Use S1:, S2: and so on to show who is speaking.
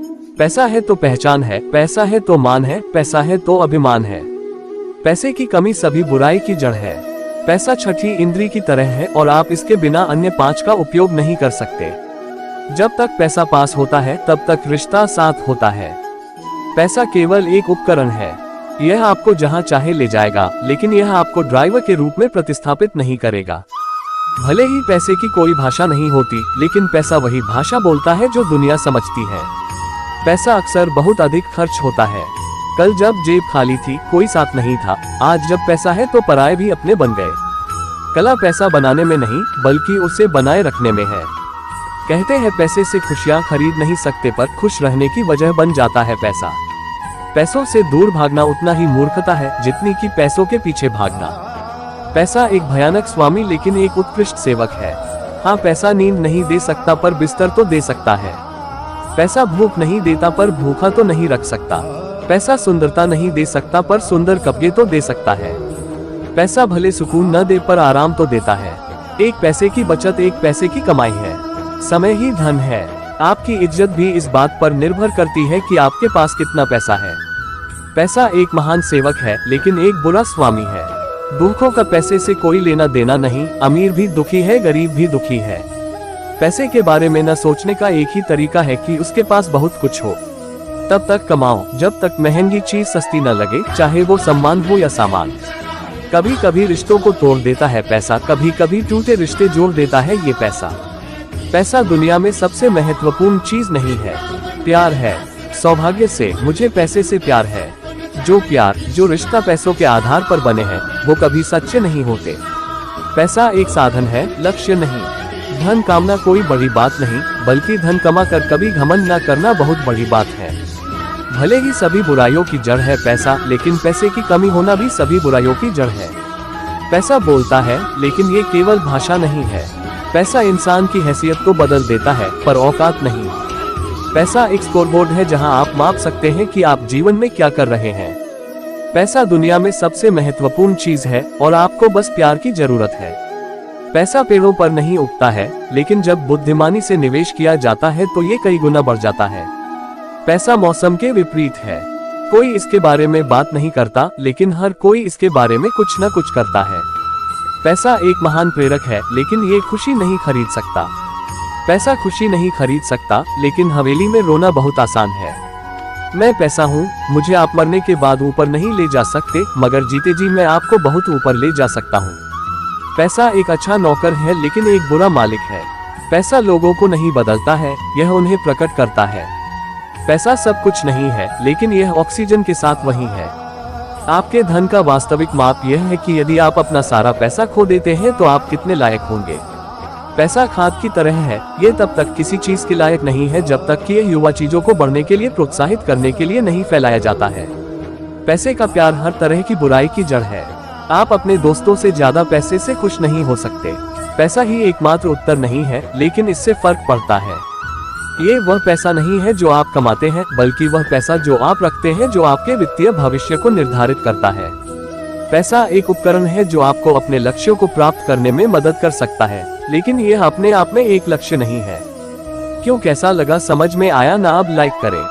S1: पैसा है तो पहचान है, पैसा है तो मान है, पैसा है तो अभिमान है। पैसे की कमी सभी बुराई की जड़ है। पैसा छठी इंद्री की तरह है और आप इसके बिना अन्य 5 का उपयोग नहीं कर सकते। जब तक पैसा पास होता है तब तक रिश्ता साथ होता है। पैसा केवल एक उपकरण है, यह आपको जहां चाहे ले जाएगा, लेकिन यह आपको ड्राइवर के रूप में प्रतिस्थापित नहीं करेगा। भले ही पैसे की कोई भाषा नहीं होती, लेकिन पैसा वही भाषा बोलता है जो दुनिया समझती है। पैसा अक्सर बहुत अधिक खर्च होता है। कल जब जेब खाली थी, कोई साथ नहीं था। आज जब पैसा है तो पराये भी अपने बन गए। कला पैसा बनाने में नहीं, बल्कि उसे बनाए रखने में है। कहते हैं पैसे से खुशियां खरीद नहीं सकते, पर खुश रहने की वजह बन जाता है पैसा। पैसों से दूर भागना उतना ही मूर्खता है जितनी कि पैसों के पीछे भागना। पैसा एक भयानक स्वामी लेकिन एक उत्कृष्ट सेवक है। हाँ, पैसा नींद नहीं दे सकता पर बिस्तर तो दे सकता है। पैसा भूख नहीं देता पर भूखा तो नहीं रख सकता। पैसा सुंदरता नहीं दे सकता पर सुंदर कपड़े तो दे सकता है। पैसा भले सुकून न दे पर आराम तो देता है। एक पैसे की बचत एक पैसे की कमाई है। समय ही धन है। आपकी इज्जत भी इस बात पर निर्भर करती है कि आपके पास कितना पैसा है। पैसा एक महान सेवक है, लेकिन एक बुरा स्वामी है। दुखों का पैसे से कोई लेना देना नहीं। अमीर भी दुखी है, गरीब भी दुखी है। पैसे के बारे में न सोचने का एक ही तरीका है कि उसके पास बहुत कुछ हो। तब तक कमाओ जब तक महंगी चीज सस्ती न लगे, चाहे वो सम्मान हो या सामान। कभी कभी रिश्तों को तोड़ देता है पैसा, कभी कभी टूटे रिश्ते जोड़ देता है ये पैसा। पैसा दुनिया में सबसे महत्वपूर्ण चीज नहीं है, प्यार है। सौभाग्य से मुझे पैसे से प्यार है। जो रिश्ता पैसों के आधार पर बने हैं, वो कभी सच्चे नहीं होते। पैसा एक साधन है, लक्ष्य नहीं। धन कामना कोई बड़ी बात नहीं, बल्कि धन कमा कर कभी घमंड न करना बहुत बड़ी बात है। भले ही सभी बुराइयों की जड़ है पैसा, लेकिन पैसे की कमी होना भी सभी बुराइयों की जड़ है। पैसा बोलता है, लेकिन ये केवल भाषा नहीं है। पैसा इंसान की हैसियत तो बदल देता है, पर औकात नहीं। पैसा एक स्कोरबोर्ड है जहां आप माप सकते हैं कि आप जीवन में क्या कर रहे हैं। पैसा दुनिया में सबसे महत्वपूर्ण चीज है और आपको बस प्यार की जरूरत है। पैसा पेड़ों पर नहीं उगता है, लेकिन जब बुद्धिमानी से निवेश किया जाता है तो ये कई गुना बढ़ जाता है। पैसा मौसम के विपरीत है। कोई इसके बारे में बात नहीं करता, लेकिन हर कोई इसके बारे में कुछ न कुछ करता है। पैसा एक महान प्रेरक है, लेकिन ये खुशी नहीं खरीद सकता। पैसा खुशी नहीं खरीद सकता, लेकिन हवेली में रोना बहुत आसान है। मैं पैसा हूँ, मुझे आप मरने के बाद ऊपर नहीं ले जा सकते, मगर जीते जी मैं आपको बहुत ऊपर ले जा सकता हूँ। पैसा एक अच्छा नौकर है, लेकिन एक बुरा मालिक है। पैसा लोगों को नहीं बदलता है, यह उन्हें प्रकट करता है। पैसा सब कुछ नहीं है, लेकिन यह ऑक्सीजन के साथ वही है। आपके धन का वास्तविक माप यह है कि यदि आप अपना सारा पैसा खो देते हैं तो आप कितने लायक होंगे। पैसा खाद की तरह है, ये तब तक किसी चीज के लायक नहीं है जब तक कि यह युवा चीजों को बढ़ने के लिए प्रोत्साहित करने के लिए नहीं फैलाया जाता है। पैसे का प्यार हर तरह की बुराई की जड़ है। आप अपने दोस्तों से ज्यादा पैसे से खुश नहीं हो सकते। पैसा ही एकमात्र उत्तर नहीं है, लेकिन इससे फर्क पड़ता है। ये वह पैसा नहीं है जो आप कमाते हैं, बल्कि वह पैसा जो आप रखते हैं, जो आपके वित्तीय भविष्य को निर्धारित करता है। पैसा एक उपकरण है जो आपको अपने लक्ष्यों को प्राप्त करने में मदद कर सकता है, लेकिन यह अपने आप में एक लक्ष्य नहीं है। क्यों कैसा लगा समझ में आया ना? अब लाइक करें।